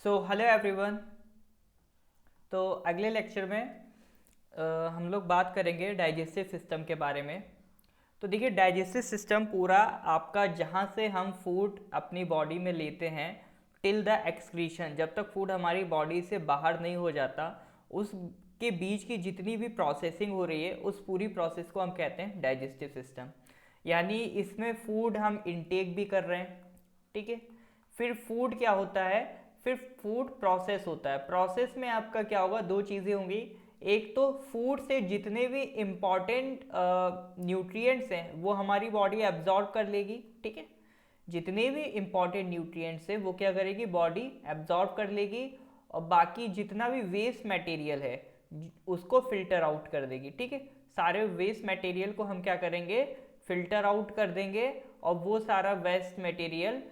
Hello everyone. तो अगले lecture में हम लोग बात करेंगे डाइजेस्टिव सिस्टम के बारे में। तो देखिए, डाइजेस्टिव सिस्टम पूरा आपका जहाँ से हम फूड अपनी बॉडी में लेते हैं टिल द एक्सक्रीशन, जब तक फूड हमारी बॉडी से बाहर नहीं हो जाता, उसके बीच की जितनी भी प्रोसेसिंग हो रही है उस पूरी प्रोसेस को हम कहते हैं डाइजेस्टिव सिस्टम। यानी इसमें फूड हम इनटेक भी कर रहे हैं, ठीक है। फिर फूड क्या होता है, फिर फूड प्रोसेस होता है। प्रोसेस में आपका क्या होगा, दो चीज़ें होंगी। एक तो फूड से जितने भी इम्पॉर्टेंट न्यूट्रिएंट्स हैं वो हमारी बॉडी एब्जॉर्ब कर लेगी, ठीक है। जितने भी इम्पॉर्टेंट न्यूट्रिएंट्स हैं वो क्या करेगी, बॉडी एब्जॉर्ब कर लेगी, और बाकी जितना भी वेस्ट मटेरियल है उसको फिल्टर आउट कर देगी, ठीक है। सारे वेस्ट मटेरियल को हम क्या करेंगे, फिल्टर आउट कर देंगे, और वो सारा waste material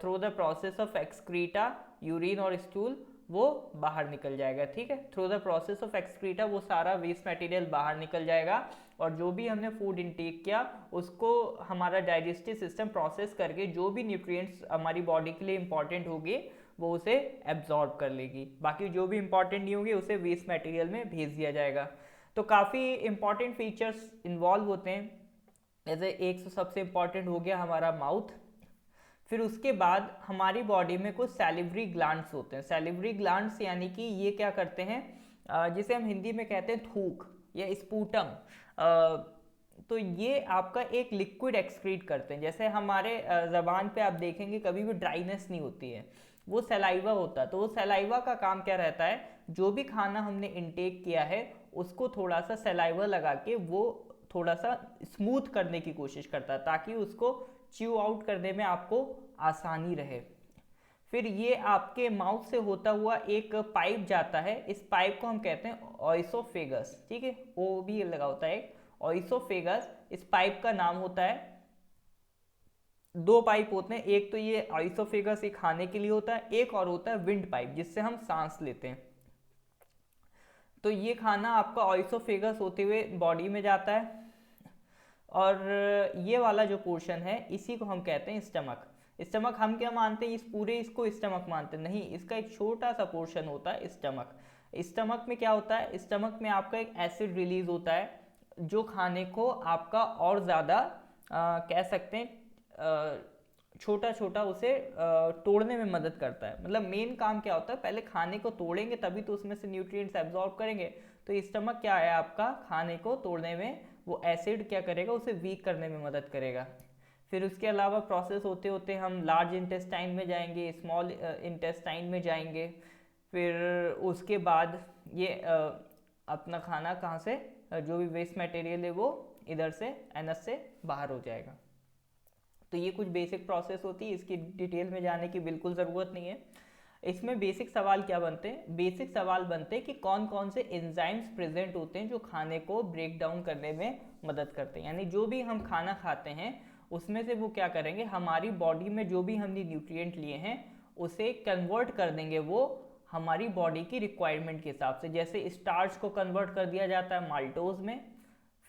through the process of excreta, urine और स्टूल, वो बाहर निकल जाएगा, ठीक है। Through the process of excreta वो सारा वेस्ट मटेरियल बाहर निकल जाएगा, और जो भी हमने फूड इनटेक किया उसको हमारा डाइजेस्टिव सिस्टम प्रोसेस करके जो भी न्यूट्रिएंट्स हमारी बॉडी के लिए इंपॉर्टेंट होंगे वो उसे एब्जॉर्ब कर लेगी। बाकी जो भी इंपॉर्टेंट नहीं होंगे उसे वेस्ट मटेरियल में भेज दिया जाएगा। तो काफ़ी इंपॉर्टेंट फीचर्स इन्वॉल्व होते हैं। जैसे एक तो सबसे इम्पॉर्टेंट हो गया हमारा माउथ। फिर उसके बाद हमारी बॉडी में कुछ सैलिवरी ग्लैंड्स होते हैं। सैलिवरी ग्लैंड्स यानी कि ये क्या करते हैं, जिसे हम हिंदी में कहते हैं थूक या स्पूटम। तो ये आपका एक लिक्विड एक्सक्रीट करते हैं। जैसे हमारे ज़बान पे आप देखेंगे कभी भी ड्राइनेस नहीं होती है, वो सलाइवा होता है। तो वो सलाइवा का काम क्या रहता है, जो भी खाना हमने इनटेक किया है उसको थोड़ा सा सलाइवा लगा के वो थोड़ा सा स्मूथ करने की कोशिश करता है, ताकि उसको च्यू आउट करने में आपको आसानी रहे। फिर ये आपके माउथ से होता हुआ एक पाइप जाता है, इस पाइप को हम कहते हैं ऑइसोफेगस, ठीक है। ओ भी लगा होता है ऑइसोफेगस, इस पाइप का नाम होता है। दो पाइप होते हैं, एक तो ये ऑइसोफेगस ये खाने के लिए होता है, एक और होता है विंड पाइप जिससे हम सांस लेते हैं। तो ये खाना आपका ऑइसोफेगस होते हुए बॉडी में जाता है, और ये वाला जो पोर्शन है इसी को हम कहते हैं स्टमक। स्टमक हम क्या मानते हैं, इस पूरे इसको स्टमक मानते हैं, नहीं, इसका एक छोटा सा पोर्शन होता है स्टमक। स्टमक में क्या होता है, स्टमक में आपका एक एसिड रिलीज होता है जो खाने को आपका और ज़्यादा कह सकते हैं छोटा छोटा उसे तोड़ने में मदद करता है। मतलब मेन काम क्या होता है, पहले खाने को तोड़ेंगे तभी तो उसमें से न्यूट्रिएंट्स एब्जॉर्ब करेंगे। तो स्टमक क्या है आपका, खाने को तोड़ने में वो एसिड क्या करेगा, उसे वीक करने में मदद करेगा। फिर उसके अलावा प्रोसेस होते होते हम लार्ज इंटेस्टाइन में जाएंगे, स्मॉल इंटेस्टाइन में जाएंगे। फिर उसके बाद ये अपना खाना कहाँ से जो भी वेस्ट मटेरियल है वो इधर से एनस से बाहर हो जाएगा। तो ये कुछ बेसिक प्रोसेस होती है, इसकी डिटेल में जाने की बिल्कुल ज़रूरत नहीं है। इसमें बेसिक सवाल क्या बनते हैं, बेसिक सवाल बनते हैं कि कौन कौन से एंजाइम्स प्रेजेंट होते हैं जो खाने को ब्रेक डाउन करने में मदद करते हैं। यानी जो भी हम खाना खाते हैं उसमें से वो क्या करेंगे, हमारी बॉडी में जो भी हमने न्यूट्रिएंट लिए हैं उसे कन्वर्ट कर देंगे वो हमारी बॉडी की रिक्वायरमेंट के हिसाब से। जैसे स्टार्च को कन्वर्ट कर दिया जाता है माल्टोज में,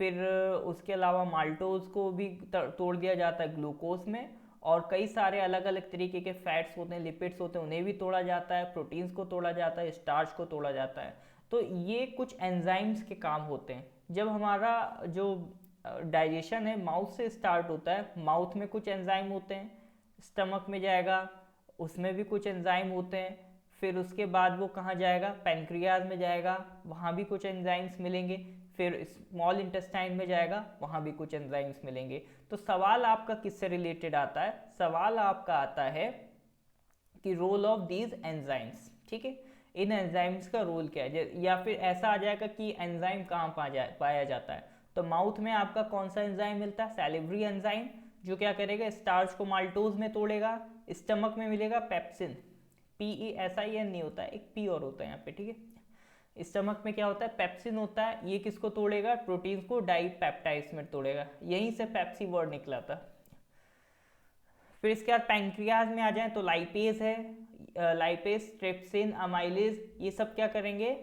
फिर उसके अलावा माल्टोज को भी तोड़ दिया जाता है ग्लूकोज में, और कई सारे अलग अलग तरीके के फैट्स होते हैं, लिपिड्स होते हैं, उन्हें भी तोड़ा जाता है, प्रोटीन्स को तोड़ा जाता है, स्टार्च को तोड़ा जाता है। तो ये कुछ एंजाइम्स के काम होते हैं। जब हमारा जो डाइजेशन है माउथ से स्टार्ट होता है, माउथ में कुछ एंजाइम होते हैं, स्टमक में जाएगा उसमें भी कुछ एंजाइम होते हैं, फिर उसके बाद वो कहाँ जाएगा, पैनक्रियाज में जाएगा, वहाँ भी कुछ एंजाइम्स मिलेंगे, फिर स्मॉल इंटेस्टाइन में जाएगा, वहाँ भी कुछ एंजाइम्स मिलेंगे। तो सवाल आपका किससे रिलेटेड आता है, सवाल आपका आता है कि रोल ऑफ दीज एंजाइम्स, ठीक है। इन एंजाइम्स का रोल क्या है, या फिर ऐसा आ जाएगा कि एंजाइम कहाँ पाया जाता है। तो माउथ में आपका कौन सा एंजाइम मिलता है, सैलिवरी एंजाइम, जो क्या करेगा, स्टार्च को माल्टोज में तोड़ेगा। स्टमक में मिलेगा पेप्सिन, PESIN नहीं होता है, एक पी और होता है यहाँ पे, ठीक है। स्टमक में क्या होता है, पेप्सिन होता है, ये किसको तोड़ेगा, प्रोटीन्स को डाइपेप्टाइड्स में तोड़ेगा, यहीं से पेप्सी वर्ड निकला था। फिर इसके बाद पैंक्रियाज में आ जाए तो लाइपेज है, लाइपेज, ट्रिप्सिन, अमाइलेज, ये सब क्या करेंगे,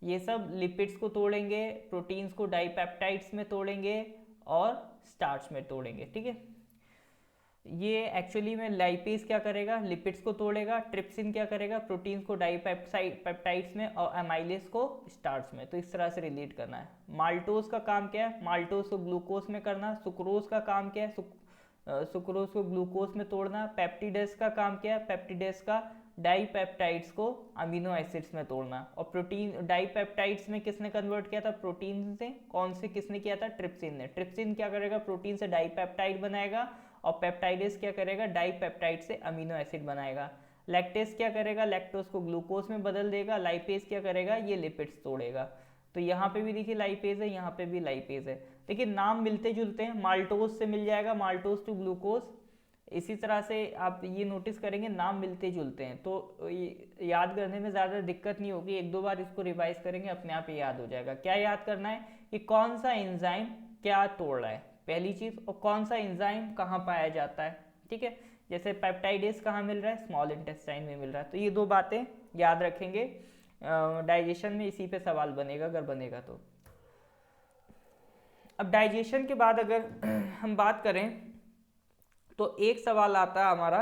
ये सब लिपिड्स को तोड़ेंगे, प्रोटीन्स को डाइपेप्टाइड्स में तोड़ेंगे और स्टार्च में तोड़ेंगे, ठीक है। ये एक्चुअली में लाइपेज क्या करेगा, लिपिड्स को तोड़ेगा, ट्रिप्सिन क्या करेगा, प्रोटीन्स को डाईपेप्टाइड्स में, और अमाइलेज को स्टार्च में। तो इस तरह से रिलेट करना है। माल्टोज का काम क्या है, माल्टोज को ग्लूकोज में करना। सुक्रोज का काम क्या है, सुक्रोज को ग्लूकोज में तोड़ना। पेप्टिडेज का काम क्या है, पेप्टिडेज का डाईपेप्टाइड्स को अमीनो एसिड्स में तोड़ना। और प्रोटीन डाईपेप्टाइड्स में किसने कन्वर्ट किया था, प्रोटीन से। कौन से किसने किया था, ट्रिप्सिन ने। ट्रिप्सिन क्या करेगा, प्रोटीन से डाईपेप्टाइड बनाएगा, और पेप्टाइडेज क्या करेगा, डाईपेप्टाइड से अमीनो एसिड बनाएगा। लैक्टेज क्या करेगा, लैक्टोज को ग्लूकोज में बदल देगा। लाइपेज क्या करेगा, ये लिपिड्स तोड़ेगा। तो यहाँ पे भी देखिए लाइपेज है, यहाँ पे भी लाइपेज है। देखिए नाम मिलते जुलते हैं, माल्टोज से मिल जाएगा, माल्टोज टू ग्लूकोज। इसी तरह से आप ये नोटिस करेंगे नाम मिलते जुलते हैं, तो याद करने में ज़्यादा दिक्कत नहीं होगी। एक दो बार इसको रिवाइज करेंगे, अपने आप ही याद हो जाएगा। क्या याद करना है कि कौन सा एंजाइम क्या तोड़ रहा है, पहली चीज़, और कौन सा एंजाइम कहाँ पाया जाता है। ठीक है, जैसे पेप्टाइडेज कहाँ मिल रहा है, स्मॉल इंटेस्टाइन में मिल रहा है। तो ये दो बातें याद रखेंगे, डाइजेशन में इसी पे सवाल बनेगा अगर बनेगा तो। अब डाइजेशन के बाद अगर हम बात करें तो एक सवाल आता है हमारा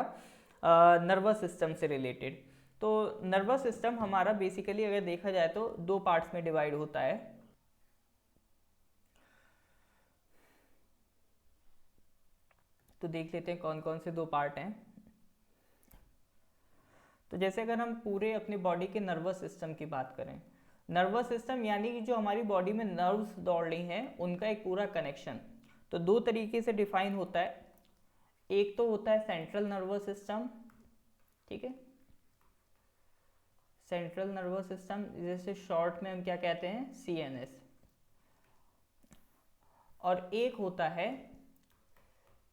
नर्वस सिस्टम से रिलेटेड। तो नर्वस सिस्टम हमारा बेसिकली अगर देखा जाए तो दो पार्ट्स में डिवाइड होता है। तो देख लेते हैं कौन कौन से दो पार्ट हैं। तो जैसे अगर हम पूरे अपने बॉडी के नर्वस सिस्टम की बात करें, नर्वस सिस्टम यानी कि जो हमारी बॉडी में नर्व्स दौड़ रही हैं उनका एक पूरा कनेक्शन, तो दो तरीके से डिफाइन होता है। एक तो होता है सेंट्रल नर्वस सिस्टम, ठीक है, सेंट्रल नर्वस सिस्टम, जैसे शॉर्ट में हम क्या कहते हैं, CNS। और एक होता है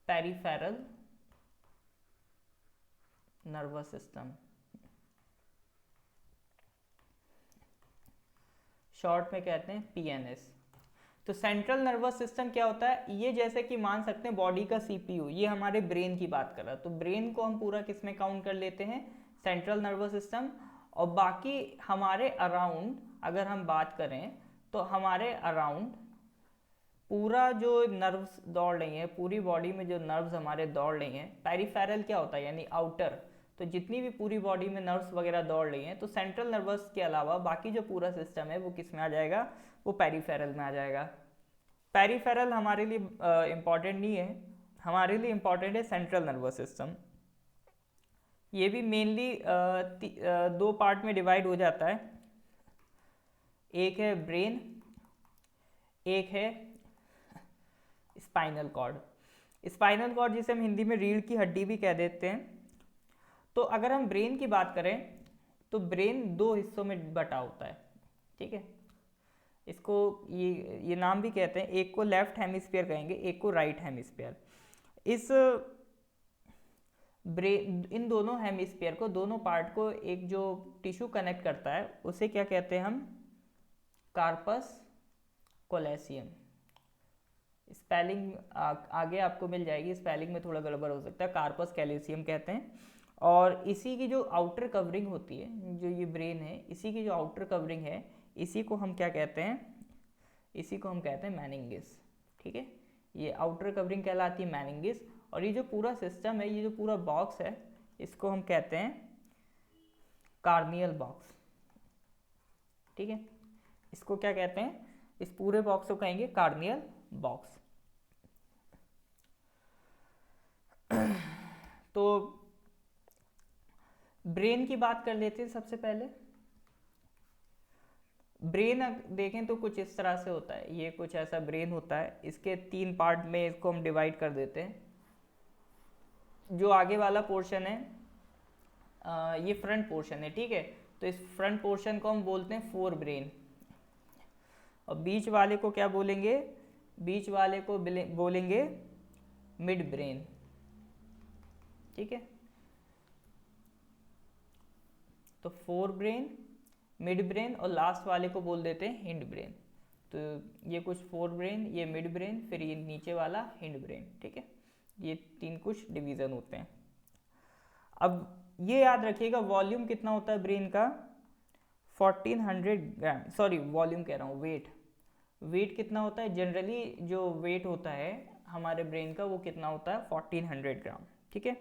पेरिफेरल नर्वस सिस्टम, शॉर्ट में कहते हैं PNS। तो सेंट्रल नर्वस सिस्टम क्या होता है, ये जैसे कि मान सकते हैं बॉडी का CPU, ये हमारे ब्रेन की बात कर रहा है। तो ब्रेन को हम पूरा किस में काउंट कर लेते हैं, सेंट्रल नर्वस सिस्टम। और बाकी हमारे अराउंड अगर हम बात करें तो हमारे अराउंड पूरा जो नर्व्स दौड़ रही हैं, पूरी बॉडी में जो नर्व्स हमारे दौड़ रही हैं, पेरिफेरल क्या होता है यानी आउटर। तो जितनी भी पूरी बॉडी में नर्व्स वगैरह दौड़ रही हैं, तो सेंट्रल नर्वस के अलावा बाकी जो पूरा सिस्टम है वो किस में आ जाएगा, वो पेरिफेरल में आ जाएगा। पेरिफेरल हमारे लिए इम्पॉर्टेंट नहीं है, हमारे लिए इम्पॉर्टेंट है सेंट्रल नर्वस सिस्टम। ये भी मेनली दो पार्ट में डिवाइड हो जाता है, एक है ब्रेन, एक है स्पाइनल कॉर्ड। स्पाइनल कॉर्ड जिसे हम हिंदी में रीढ़ की हड्डी भी कह देते हैं। तो अगर हम ब्रेन की बात करें तो ब्रेन दो हिस्सों में बटा होता है, ठीक है। इसको ये नाम भी कहते हैं, एक को लेफ्ट हेमिस्फीयर कहेंगे, एक को राइट हेमिस्फीयर। इस ब्रेन, इन दोनों हेमिस्फीयर को, दोनों पार्ट को एक जो टिश्यू कनेक्ट करता है उसे क्या कहते हैं हम, कार्पस कोलेसियम। स्पेलिंग आगे आपको मिल जाएगी, स्पेलिंग में थोड़ा गड़बड़ हो सकता है, कार्पस कैल्शियम कहते हैं। और इसी की जो आउटर कवरिंग होती है, जो ये ब्रेन है, इसी की जो आउटर कवरिंग है, इसी को हम क्या कहते हैं, इसी को हम कहते हैं मेनिंगिस, ठीक है। ये आउटर कवरिंग कहलाती है मेनिंगिस। और ये जो पूरा सिस्टम है, ये जो पूरा बॉक्स है, इसको हम कहते हैं कार्नियल बॉक्स, ठीक है। इसको क्या कहते हैं, इस पूरे बॉक्स को कहेंगे कार्नियल बॉक्स। तो ब्रेन की बात कर लेते हैं सबसे पहले। ब्रेन देखें तो कुछ इस तरह से होता है, ये कुछ ऐसा ब्रेन होता है। इसके तीन पार्ट में इसको हम डिवाइड कर देते हैं। जो आगे वाला पोर्शन है, ये फ्रंट पोर्शन है, ठीक है। तो इस फ्रंट पोर्शन को हम बोलते हैं फोर ब्रेन। और बीच वाले को क्या बोलेंगे, बीच वाले को बोलेंगे मिड ब्रेन, ठीक है। तो फोर ब्रेन, मिड ब्रेन, और लास्ट वाले को बोल देते हैं हिंड ब्रेन। तो ये कुछ फोर ब्रेन, ये मिड ब्रेन, फिर ये नीचे वाला हिंड ब्रेन, ठीक है। ये तीन कुछ डिवीज़न होते हैं। अब ये याद रखिएगा वॉल्यूम कितना होता है ब्रेन का, 1400 ग्राम, सॉरी वॉल्यूम कह रहा हूँ, वेट कितना होता है, जनरली जो वेट होता है हमारे ब्रेन का वो कितना होता है, 1400 ग्राम, ठीक है।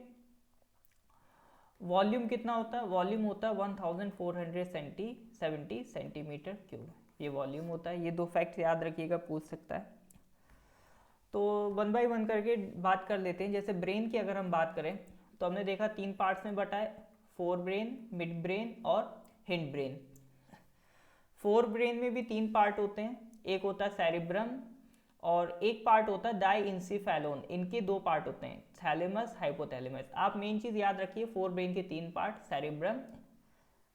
वॉल्यूम कितना होता है? वॉल्यूम होता है 1470 सेंटीमीटर क्यूब, ये वॉल्यूम होता है। ये दो फैक्ट याद रखिएगा, पूछ सकता है। तो वन बाय वन करके बात कर लेते हैं। जैसे ब्रेन की अगर हम बात करें तो हमने देखा 3 पार्ट्स में बटा है, फोर ब्रेन, मिड ब्रेन और हिंड ब्रेन। फोर ब्रेन में भी 3 पार्ट होते हैं, एक होता है सेरिब्रम और एक पार्ट होता है डाइंसिफेलोन। इनके 2 पार्ट होते हैं, थैलेमस, हाइपोथैलेमस। आप मेन चीज याद रखिए, फोर ब्रेन के 3 part, cerebrum,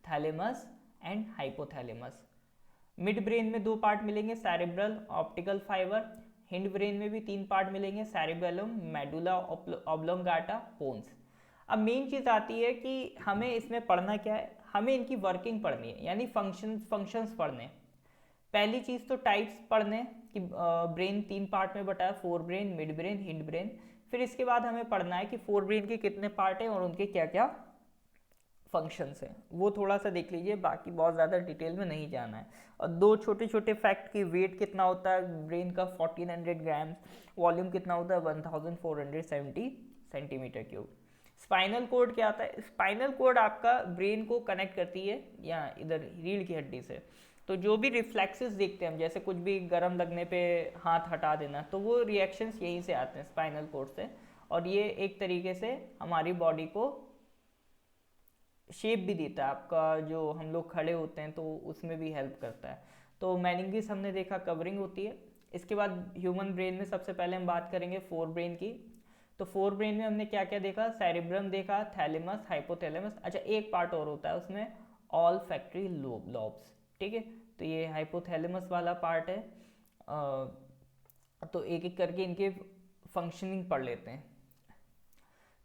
thalamus and hypothalamus. Mid brain में 2 पार्ट मिलेंगे, cerebral, optical fibre. Hind brain में भी 3 पार्ट मिलेंगे, सेरिबेलम, मेडुला ऑब्लोंगाटा, पोन्स। अब मेन चीज आती है कि हमें इसमें पढ़ना क्या है, हमें इनकी वर्किंग पढ़नी है, यानी फंक्शंस पढ़ने। पहली चीज तो टाइप्स पढ़ने कि ब्रेन 3 पार्ट में बटा है, fore brain, mid brain, hind brain. फिर इसके बाद हमें पढ़ना है कि फोर ब्रेन के कितने पार्ट हैं और उनके क्या क्या फंक्शंस हैं, वो थोड़ा सा देख लीजिए, बाकी बहुत ज़्यादा डिटेल में नहीं जाना है। और 2 छोटे छोटे फैक्ट की, वेट कितना होता है ब्रेन का 1400 ग्राम्स, वॉल्यूम कितना होता है 1470 सेंटीमीटर क्यूब। स्पाइनल कोड क्या आता है? स्पाइनल कोड आपका ब्रेन को कनेक्ट करती है या इधर रीढ़ की हड्डी से। तो जो भी रिफ्लेक्सेस देखते हैं हम, जैसे कुछ भी गर्म लगने पे हाथ हटा देना, तो वो रिएक्शंस यहीं से आते हैं, स्पाइनल कोड से। और ये एक तरीके से हमारी बॉडी को शेप भी देता है, आपका जो हम लोग खड़े होते हैं तो उसमें भी हेल्प करता है। तो मेनिंगिस हमने देखा कवरिंग होती है। इसके बाद ह्यूमन ब्रेन में सबसे पहले हम बात करेंगे फोर ब्रेन की। तो फोर ब्रेन में हमने क्या क्या देखा? सेरिब्रम देखा, थैलेमस, हाइपोथैलेमस। अच्छा, एक पार्ट और होता है उसमें, ऑल फैक्ट्री लोब्स। ठीक है, तो ये हाइपोथैलेमस वाला पार्ट है। तो एक एक करके इनके फंक्शनिंग पढ़ लेते हैं।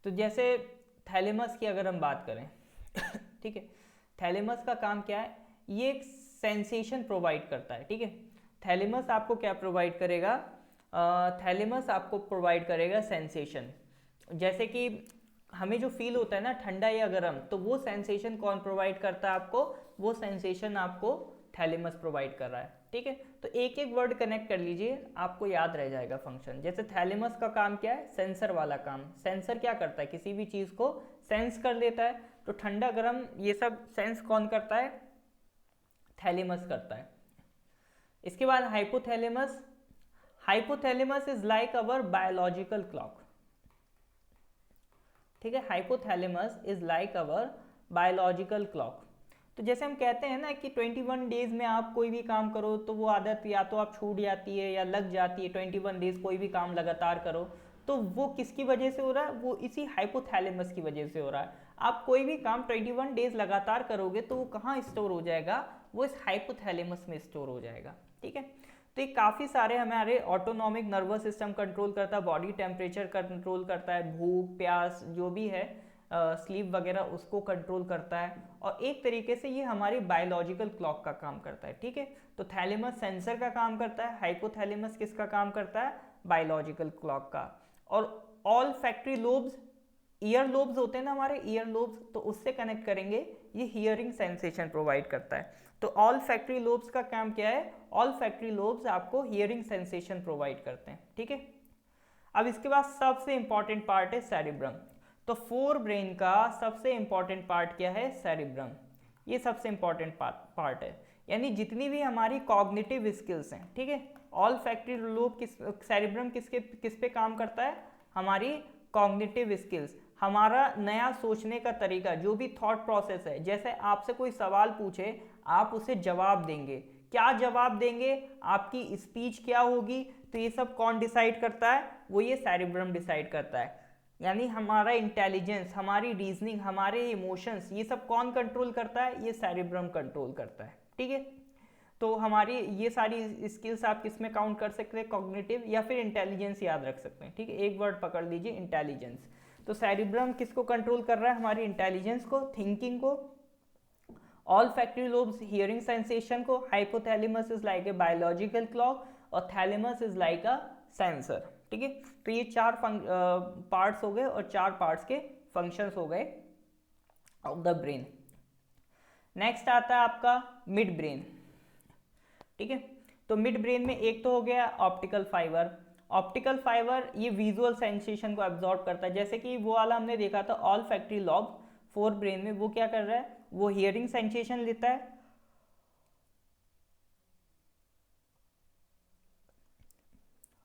तो जैसे थैलेमस की अगर हम बात करें ठीक है, थैलेमस का काम क्या है? ये एक सेंसेशन प्रोवाइड करता है। ठीक है, थैलेमस आपको क्या प्रोवाइड करेगा? थैलेमस आपको प्रोवाइड करेगा सेंसेशन। जैसे कि हमें जो फील होता है ना ठंडा या गर्म, तो वो सेंसेशन कौन प्रोवाइड करता है आपको? वो सेंसेशन आपको थैलेमस प्रोवाइड कर रहा है। ठीक है, तो एक एक वर्ड कनेक्ट कर लीजिए, आपको याद रह जाएगा फंक्शन। जैसे थैलेमस का काम क्या है? सेंसर वाला काम। सेंसर क्या करता है? किसी भी चीज को सेंस कर लेता है। तो ठंडा गर्म ये सब सेंस कौन करता है? थैलेमस करता है। इसके बाद hypothalamus. Hypothalamus is like our biological clock. ठीक है, hypothalamus is like our biological clock. तो जैसे हम कहते हैं ना कि 21 डेज में आप कोई भी काम करो तो वो आदत या तो आप छूट जाती है या लग जाती है। 21 डेज कोई भी काम लगातार करो तो वो किसकी वजह से हो रहा है? वो इसी हाइपोथैलेमस की वजह से हो रहा है। आप कोई भी काम 21 डेज लगातार करोगे तो वो कहाँ स्टोर हो जाएगा? वो इस हाइपोथैलेमस में स्टोर हो जाएगा। ठीक है, तो ये काफ़ी सारे हमारे ऑटोनॉमिक नर्वस सिस्टम कंट्रोल करता है, बॉडी टेम्परेचर कंट्रोल करता है, भूख प्यास जो भी है, स्लीप वगैरह उसको कंट्रोल करता है। और एक तरीके से ये हमारी बायोलॉजिकल क्लॉक का काम करता है। ठीक है, तो थैलेमस सेंसर का काम करता है, हाइपोथैलेमस किसका काम करता है? बायोलॉजिकल क्लॉक का। और all factory lobes, year lobes होते हैं ना हमारे, ईयर लोब्स, तो उससे कनेक्ट करेंगे, ये हियरिंग सेंसेशन प्रोवाइड करता है। तो ऑल फैक्ट्री लोब्स का काम क्या है? ऑल फैक्ट्री लोब्स आपको हियरिंग सेंसेशन प्रोवाइड करते हैं। ठीक है, अब इसके बाद सबसे इंपॉर्टेंट पार्ट है सेरिब्रम। तो फोर ब्रेन का सबसे इंपॉर्टेंट पार्ट क्या है? सेरिब्रम। ये सबसे इंपॉर्टेंट पार्ट है, यानी जितनी भी हमारी कॉग्निटिव स्किल्स हैं। ठीक है, ऑल फैक्ट्री लोब सेरिब्रम किस पे काम करता है? हमारी कॉग्निटिव स्किल्स, हमारा नया सोचने का तरीका, जो भी थॉट प्रोसेस है। जैसे आपसे कोई सवाल पूछे, आप उसे जवाब देंगे, क्या जवाब देंगे, आपकी स्पीच क्या होगी, तो ये सब कौन डिसाइड करता है? वो ये सेरिब्रम डिसाइड करता है। यानी हमारा इंटेलिजेंस, हमारी रीजनिंग, हमारे इमोशंस, ये सब कौन कंट्रोल करता है? ये सेरिब्रम कंट्रोल करता है। ठीक है, तो हमारी ये सारी स्किल्स आप किस में काउंट कर सकते हैं? कॉग्निटिव या फिर इंटेलिजेंस याद रख सकते हैं। ठीक है, एक वर्ड पकड़ लीजिए, इंटेलिजेंस। तो सेरिब्रम किसको कंट्रोल कर रहा है? हमारी इंटेलिजेंस को, थिंकिंग को। Olfactory lobes hearing sensation को। Hypothalamus is like a biological clock और thalamus is like a sensor. ठीक है, तो ये 4 पार्ट्स हो गए और 4 पार्ट्स के फंक्शंस हो गए ऑफ द ब्रेन। नेक्स्ट आता है आपका मिड ब्रेन। ठीक है, तो मिड ब्रेन में एक तो हो गया ऑप्टिकल फाइबर। ऑप्टिकल फाइबर ये विजुअल सेंसेशन को एब्जॉर्ब करता है, जैसे कि वो वाला हमने देखा था all factory lobe fore brain में, वो क्या कर रहा है, वो हियरिंग सेंसेशन लेता है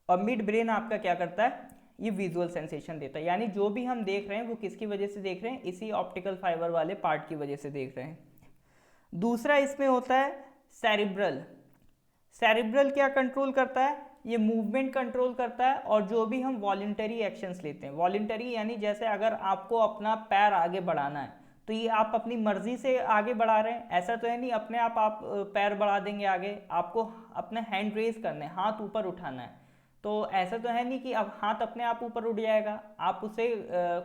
और मिड ब्रेन आपका क्या करता है, ये विजुअल सेंसेशन देता है। यानी जो भी हम देख रहे हैं वो किसकी वजह से देख रहे हैं, इसी ऑप्टिकल फाइबर वाले पार्ट की वजह से देख रहे हैं। दूसरा इसमें होता है सेरिब्रल। सेरिब्रल क्या कंट्रोल करता है, ये मूवमेंट कंट्रोल करता है और जो भी हम वॉलंटरी एक्शंस लेते हैं, वॉलंटरी यानी जैसे अगर आपको अपना पैर आगे बढ़ाना है तो ये आप अपनी मर्जी से आगे बढ़ा रहे हैं, ऐसा तो है नहीं अपने आप पैर बढ़ा देंगे आगे, आपको अपने हैंड रेज करने, हाथ ऊपर उठाना है। तो ऐसा तो है नहीं कि अब हाथ अपने आप ऊपर उठ जाएगा, आप उसे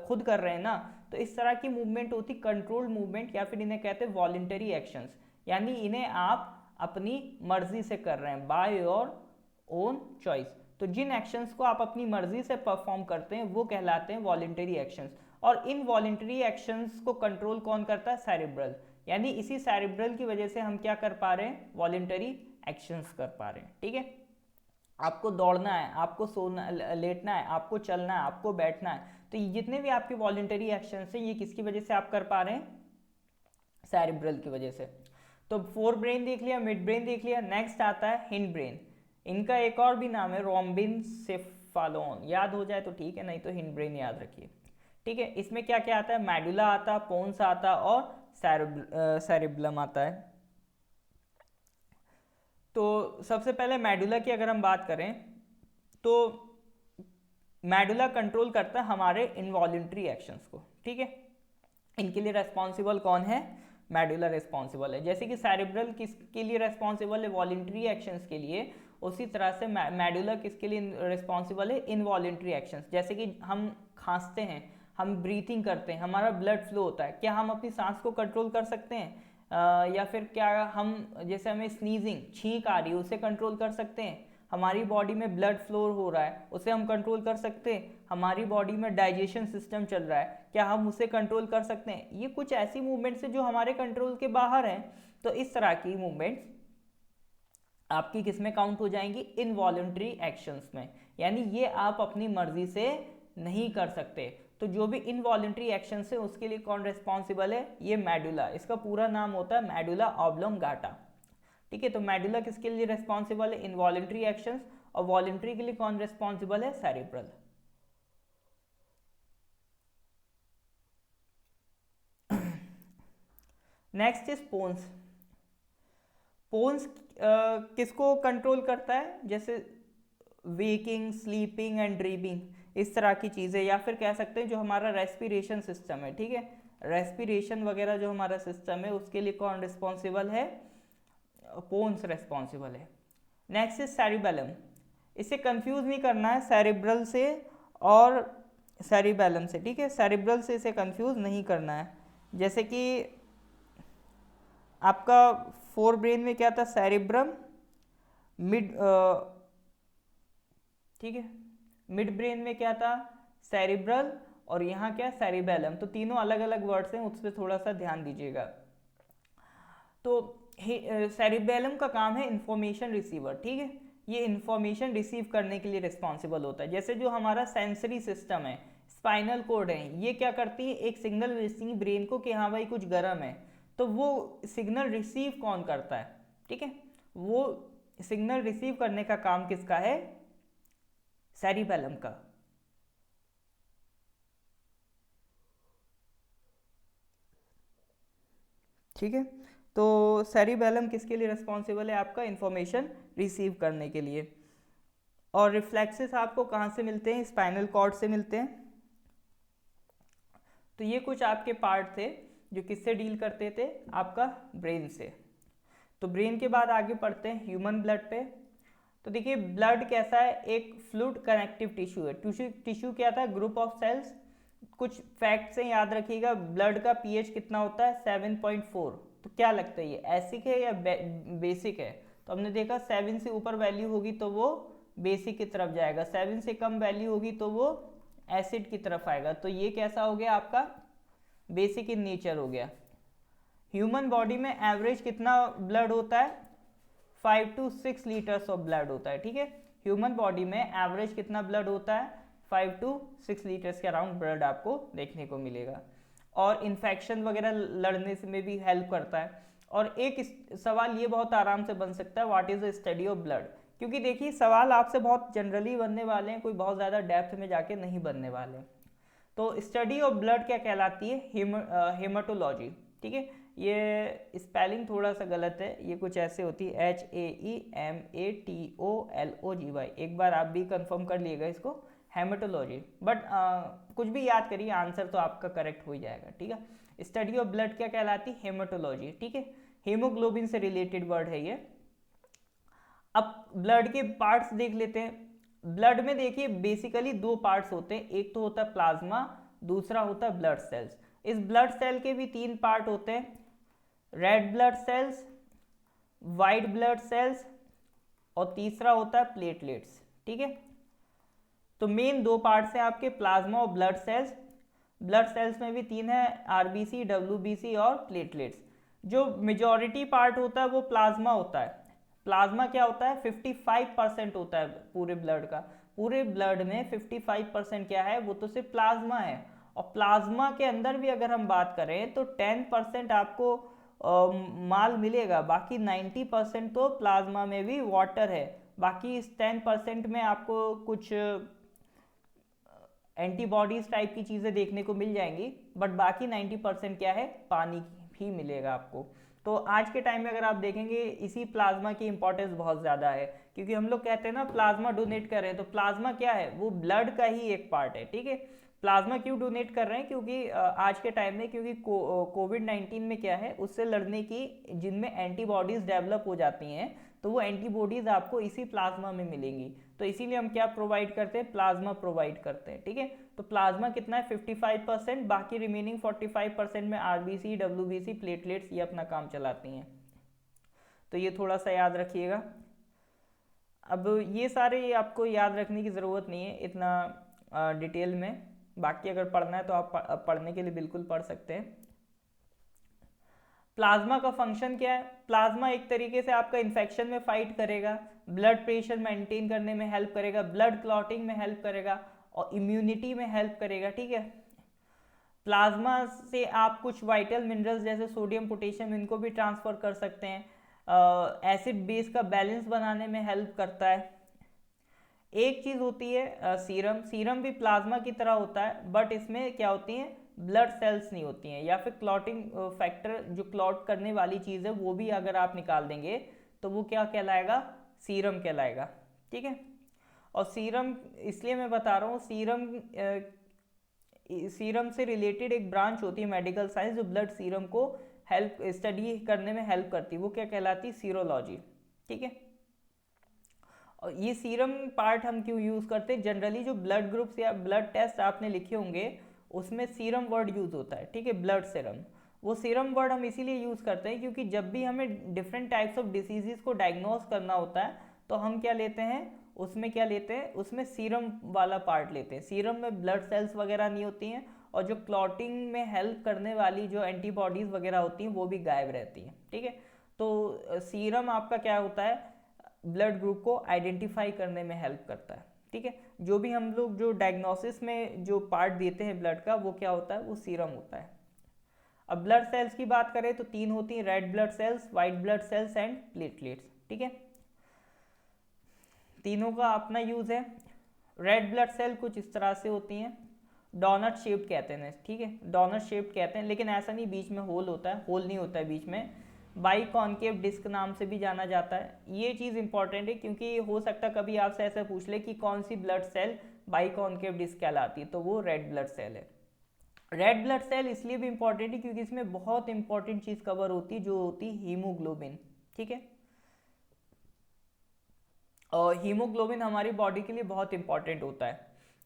खुद कर रहे हैं ना। तो इस तरह की मूवमेंट होती कंट्रोल्ड मूवमेंट, या फिर इन्हें कहते हैं वॉलंटरी एक्शंस, यानी इन्हें आप अपनी मर्जी से कर रहे हैं, बाय योर ओन चॉइस। तो जिन एक्शंस को आप अपनी मर्जी से परफॉर्म करते हैं वो कहलाते हैं वॉलंटरी एक्शंस। और इन वॉलंटरी एक्शंस को कंट्रोल कौन करता है, सेरिब्रल। यानी इसी सेरिब्रल की वजह से हम क्या कर पा रहे हैं, वॉलंटरी एक्शंस कर पा रहे हैं। ठीक है, आपको दौड़ना है, आपको सोना लेटना है, आपको चलना है, आपको बैठना है, तो ये जितने भी आपके वॉलंटरी एक्शंस हैं ये किसकी वजह से आप कर पा रहे हैं, सेरिब्रल की वजह से। तो फोर ब्रेन देख लिया, मिड ब्रेन देख लिया, नेक्स्ट आता है हिंड ब्रेन। इनका एक और भी नाम है रोम्बिनसेफालोन, याद हो जाए तो ठीक है, नहीं तो हिंड ब्रेन याद रखिए। ठीक है, इसमें क्या क्या आता है, मेडुला आता है, पोन्स आता है और सेरिब्लम आता है। तो सबसे पहले मेडुला की अगर हम बात करें तो मेडुला कंट्रोल करता है हमारे इनवॉलंटरी एक्शंस को। ठीक है, इनके लिए रेस्पॉन्सिबल कौन है, मेडुला रिस्पॉन्सिबल है। जैसे कि सेरिब्रल किसके लिए रेस्पॉन्सिबल है, वॉलंटरी एक्शंस के लिए, उसी तरह से मेडुला किसके लिए रिस्पॉन्सिबल है, इनवॉलंटरी एक्शंस। जैसे कि हम खांसते हैं, हम ब्रीथिंग करते हैं, हमारा ब्लड फ्लो होता है, क्या हम अपनी सांस को कंट्रोल कर सकते हैं, या फिर क्या हम, जैसे हमें स्नीजिंग, छींक आ रही है, उसे कंट्रोल कर सकते हैं, हमारी बॉडी में ब्लड फ्लो हो रहा है उसे हम कंट्रोल कर सकते हैं, हमारी बॉडी में डाइजेशन सिस्टम चल रहा है, क्या हम उसे कंट्रोल कर सकते हैं। ये कुछ ऐसी मूवमेंट्स हैं जो हमारे कंट्रोल के बाहर हैं। तो इस तरह की मूवमेंट्स आपकी किस में काउंट हो जाएंगी, इनवॉलंटरी एक्शंस में, यानी ये आप अपनी मर्जी से नहीं कर सकते। तो जो भी इनवॉलंटरी एक्शंस है उसके लिए कौन रिस्पॉन्सिबल है, ये मेडुला, इसका पूरा नाम होता है मेडुला ऑब्लोंगाटा। ठीक है, तो मेडुला किसके लिए रिस्पॉन्सिबल है, इनवॉलंटरी एक्शंस, और वॉलंटरी के लिए कौन रिस्पॉन्सिबल है, cerebral. Next is pons. Pons किसको कंट्रोल करता है, जैसे वेकिंग, स्लीपिंग एंड ड्रीमिंग, इस तरह की चीज़ें, या फिर कह सकते हैं जो हमारा रेस्पिरेशन सिस्टम है। ठीक है, रेस्पिरेशन वगैरह जो हमारा सिस्टम है उसके लिए कौन रिस्पॉन्सिबल है, पोन्स रिस्पॉन्सिबल है। Next is cerebellum. इसे कंफ्यूज नहीं करना है सेरिब्रल से और सेरिबेलम से। ठीक है, सेरिब्रल से इसे कंफ्यूज नहीं करना है। जैसे कि आपका फोर ब्रेन में क्या था, सेरिब्रम, मिड, ठीक है, मिड ब्रेन में क्या था, सेरिब्रल, और यहाँ क्या, सेरिबेलम। तो तीनों अलग अलग वर्ड्स हैं, उस पर थोड़ा सा ध्यान दीजिएगा। तो सेरिबेलम का काम है इंफॉर्मेशन रिसीवर। ठीक है, ये इंफॉर्मेशन रिसीव करने के लिए रिस्पॉन्सिबल होता है। जैसे जो हमारा सेंसरी सिस्टम है, स्पाइनल कोड है, ये क्या करती है, एक सिग्नल भेजती है ब्रेन को कि हाँ भाई कुछ गर्म है, तो वो सिग्नल रिसीव कौन करता है, ठीक है, वो सिग्नल रिसीव करने का काम किसका है, सेरिबेलम का। ठीक है, तो सेरिबेलम किसके लिए रिस्पॉन्सिबल है, आपका इंफॉर्मेशन रिसीव करने के लिए। और रिफ्लेक्सेस आपको कहाँ से मिलते हैं, स्पाइनल कॉर्ड से मिलते हैं। तो ये कुछ आपके पार्ट थे जो किससे डील करते थे, आपका ब्रेन से। तो ब्रेन के बाद आगे पढ़ते हैं ह्यूमन ब्लड पे। तो देखिए ब्लड कैसा है, एक फ्लूइड कनेक्टिव टिश्यू है। टिश्यू क्या था, ग्रुप ऑफ सेल्स। कुछ फैक्ट्स हैं, याद रखिएगा। ब्लड का पीएच कितना होता है, 7.4। तो क्या लगता है ये एसिड है या बेसिक है, तो हमने देखा 7 से ऊपर वैल्यू होगी तो वो बेसिक की तरफ जाएगा, 7 से कम वैल्यू होगी तो वो एसिड की तरफ आएगा। तो ये कैसा हो गया आपका, बेसिक इन नेचर हो गया। ह्यूमन बॉडी में एवरेज कितना ब्लड होता है, 5 to 6 लीटर्स ऑफ ब्लड होता है। ठीक है, ह्यूमन बॉडी में एवरेज कितना ब्लड होता है, 5 to 6 लीटर्स के अराउंड ब्लड आपको देखने को मिलेगा। और इन्फेक्शन वगैरह लड़ने से में भी हेल्प करता है। और एक सवाल ये बहुत आराम से बन सकता है, what is the study of blood, क्योंकि देखिए सवाल आपसे बहुत जनरली बनने वाले हैं, कोई बहुत ज़्यादा डेप्थ में जाके नहीं बनने वाले। तो स्टडी ऑफ ब्लड क्या कहलाती है, हेमाटोलॉजी। ठीक है, ये स्पेलिंग थोड़ा सा गलत है, ये कुछ ऐसे होती है HAEMATOLOGY। एक बार आप भी कंफर्म कर लिएगा इसको, हेमाटोलॉजी। बट कुछ भी याद करिए, आंसर तो आपका करेक्ट हो ही जाएगा। ठीक है, स्टडी ऑफ ब्लड क्या कहलाती है, हेमाटोलॉजी। ठीक है, हीमोग्लोबिन से रिलेटेड वर्ड है ये। अब ब्लड के पार्ट्स देख लेते हैं। ब्लड में देखिए बेसिकली दो पार्ट्स होते हैं, एक तो होता है प्लाज्मा, दूसरा होता है ब्लड सेल्स। इस ब्लड सेल के भी तीन पार्ट होते हैं, red blood cells, white blood cells, और तीसरा होता है प्लेटलेट्स। ठीक है, तो मेन दो पार्ट्स हैं आपके, प्लाज्मा और ब्लड सेल्स। ब्लड सेल्स में भी तीन है, आरबीसी, डब्ल्यूबीसी और प्लेटलेट्स। जो मेजॉरिटी पार्ट होता है वो प्लाज्मा होता है। प्लाज्मा क्या होता है, 55% होता है पूरे ब्लड का। पूरे ब्लड में 55% क्या है, वो तो सिर्फ प्लाज्मा है। और प्लाज्मा के अंदर भी अगर हम बात करें तो 10% आपको माल मिलेगा, बाकी 90% तो प्लाज्मा में भी वाटर है। बाकी इस 10% में आपको कुछ एंटीबॉडीज टाइप की चीज़ें देखने को मिल जाएंगी, बट बाकी 90% क्या है, पानी भी मिलेगा आपको। तो आज के टाइम में अगर आप देखेंगे इसी प्लाज्मा की इंपॉर्टेंस बहुत ज़्यादा है, क्योंकि हम लोग कहते हैं ना प्लाज्मा डोनेट कर रहे हैं, तो प्लाज्मा क्या है, वो ब्लड का ही एक पार्ट है। ठीक है, प्लाज्मा क्यों डोनेट कर रहे हैं, क्योंकि आज के टाइम में क्योंकि कोविड-19 में क्या है, उससे लड़ने की जिनमें एंटीबॉडीज़ डेवलप हो जाती हैं, तो वो एंटीबॉडीज़ आपको इसी प्लाज्मा में मिलेंगी। तो इसीलिए हम क्या प्रोवाइड करते हैं, प्लाज्मा प्रोवाइड करते हैं। ठीक है, तो प्लाज्मा कितना है, 55%, बाकी रिमेनिंग 45% में आरबीसी, डब्ल्यूबीसी, प्लेटलेट्स ये अपना काम चलाती हैं। तो ये थोड़ा सा याद रखिएगा। अब ये सारे आपको याद रखने की ज़रूरत नहीं है इतना डिटेल में, बाकी अगर पढ़ना है तो आप पढ़ने के लिए बिल्कुल पढ़ सकते हैं। प्लाज्मा का फंक्शन क्या है, प्लाज्मा एक तरीके से आपका इन्फेक्शन में फाइट करेगा, ब्लड प्रेशर मेंटेन करने में हेल्प करेगा, ब्लड क्लॉटिंग में हेल्प करेगा, और इम्यूनिटी में हेल्प करेगा। ठीक है, प्लाज्मा से आप कुछ वाइटल मिनरल्स जैसे सोडियम, पोटेशियम, इनको भी ट्रांसफर कर सकते हैं। एसिड बेस का बैलेंस बनाने में हेल्प करता है। एक चीज़ होती है सीरम, सीरम भी प्लाज्मा की तरह होता है, बट इसमें क्या होती हैं, ब्लड सेल्स नहीं होती हैं, या फिर क्लॉटिंग फैक्टर जो क्लॉट करने वाली चीज़ है वो भी अगर आप निकाल देंगे तो वो क्या कहलाएगा, सीरम कहलाएगा। ठीक है, और सीरम इसलिए मैं बता रहा हूँ, सीरम से रिलेटेड एक ब्रांच होती है मेडिकल साइंस जो ब्लड सीरम को हेल्प स्टडी करने में हेल्प करती है, वो क्या कहलाती है, सीरोलॉजी। ठीक है, और ये सीरम पार्ट हम क्यों यूज़ करते हैं, जनरली जो ब्लड ग्रुप्स या ब्लड टेस्ट आपने लिखे होंगे उसमें सीरम वर्ड यूज़ होता है। ठीक है, ब्लड सीरम, वो सीरम वर्ड हम इसीलिए यूज़ करते हैं क्योंकि जब भी हमें डिफरेंट टाइप्स ऑफ डिसीजेस को डायग्नोस करना होता है तो हम क्या लेते हैं, उसमें क्या लेते हैं, उसमें सीरम वाला पार्ट लेते हैं। सीरम में ब्लड सेल्स वगैरह नहीं होती हैं, और जो क्लॉटिंग में हेल्प करने वाली जो एंटीबॉडीज़ वगैरह होती हैं वो भी गायब रहती हैं। ठीक है, तो सीरम आपका क्या होता है, ब्लड ग्रुप को आइडेंटिफाई करने में हेल्प करता है। ठीक है, जो भी हम लोग जो डायग्नोसिस में जो पार्ट देते हैं ब्लड का, वो क्या होता है, वो सीरम होता है। अब ब्लड सेल्स की बात करें तो तीन होती हैं, red blood cells, white blood cells and platelets. ठीक है, तीनों का अपना यूज़ है। रेड ब्लड सेल कुछ इस तरह से होती हैं, डोनट शेप्ड कहते हैं। ठीक है, डोनट शेप्ड कहते हैं, लेकिन ऐसा नहीं बीच में होल होता है, होल नहीं होता है बीच में, बाई कॉन्केव डिस्क नाम से भी जाना जाता है। ये चीज़ इंपॉर्टेंट है क्योंकि हो सकता है कभी आपसे ऐसा पूछ ले कि कौन सी blood cell biconcave disc कहलाती है, तो वो रेड ब्लड सेल है। रेड ब्लड सेल इसलिए भी इंपॉर्टेंट है क्योंकि इसमें बहुत इंपॉर्टेंट चीज़ कवर होती है जो होती है हीमोग्लोबिन। ठीक है, और हीमोग्लोबिन हमारी बॉडी के लिए बहुत इंपॉर्टेंट होता है।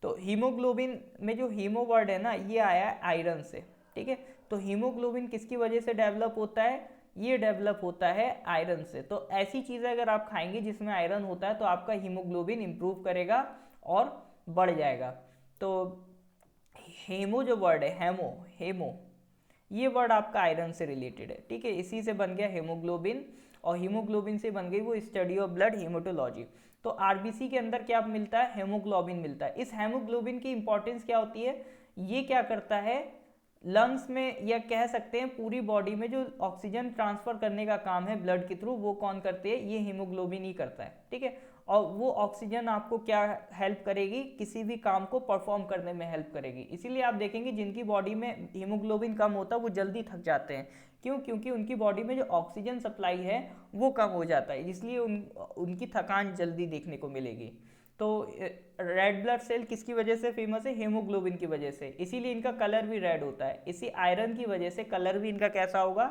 तो हीमोग्लोबिन में जो हीमो वर्ड है ना, ये आया है आयरन से। ठीक है, तो हीमोग्लोबिन किसकी वजह से डेवलप होता है, ये डेवलप होता है आयरन से। तो ऐसी चीज़ें अगर आप खाएंगे जिसमें आयरन होता है तो आपका हीमोग्लोबिन इंप्रूव करेगा और बढ़ जाएगा। तो हेमो जो वर्ड है, हेमो ये वर्ड आपका आयरन से रिलेटेड है। ठीक है, इसी से बन गया हेमोग्लोबिन, और हीमोग्लोबिन से बन गई वो स्टडी ऑफ ब्लड, हेमेटोलॉजी। तो आरबीसी के अंदर क्या मिलता है, हेमोग्लोबिन मिलता है। इस हेमोग्लोबिन की इंपॉर्टेंस क्या होती है, ये क्या करता है लंग्स में, या कह सकते हैं पूरी बॉडी में जो ऑक्सीजन ट्रांसफर करने का काम है ब्लड के थ्रू, वो कौन करते हैं, ये हीमोग्लोबिन ही करता है, ठीक है। और वो ऑक्सीजन आपको क्या हेल्प करेगी, किसी भी काम को परफॉर्म करने में हेल्प करेगी। इसीलिए आप देखेंगे जिनकी बॉडी में हीमोग्लोबिन कम होता है वो जल्दी थक जाते हैं, क्यों, क्योंकि उनकी बॉडी में जो ऑक्सीजन सप्लाई है वो कम हो जाता है, इसलिए उनकी थकान जल्दी देखने को मिलेगी। तो रेड ब्लड सेल किसकी वजह से फेमस है, हीमोग्लोबिन की वजह से, इसीलिए इनका कलर भी रेड होता है। इसी आयरन की वजह से कलर भी इनका कैसा होगा,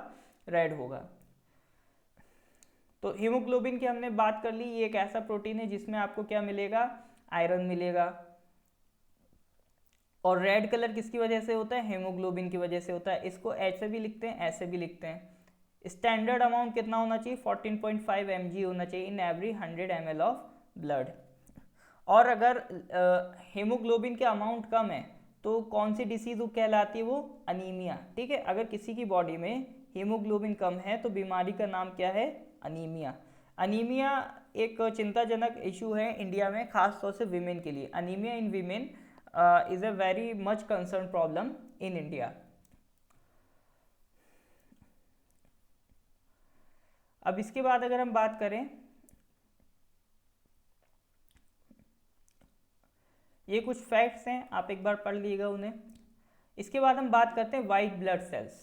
रेड होगा। तो हीमोग्लोबिन की हमने बात कर ली, ये एक ऐसा प्रोटीन है जिसमें आपको क्या मिलेगा, आयरन मिलेगा। और रेड कलर किसकी वजह से होता है, हीमोग्लोबिन की वजह से होता है। इसको ऐसे भी लिखते हैं, ऐसे भी लिखते हैं। स्टैंडर्ड अमाउंट कितना होना चाहिए, 14.5 mg होना चाहिए in every 100 ml of blood. और अगर हीमोग्लोबिन के अमाउंट कम है तो कौन सी डिसीज कहलाती है, वो अनीमिया, ठीक है। अगर किसी की बॉडी में हीमोग्लोबिन कम है तो बीमारी का नाम क्या है, अनीमिया। अनीमिया एक चिंताजनक इशू है इंडिया में, खास तौर से विमेन के लिए। Anaemia in women is a very much concern problem in India. अब इसके बाद अगर हम बात करें, ये कुछ फैक्ट्स हैं, आप एक बार पढ़ लीजिएगा उन्हें। इसके बाद हम बात करते हैं वाइट ब्लड सेल्स।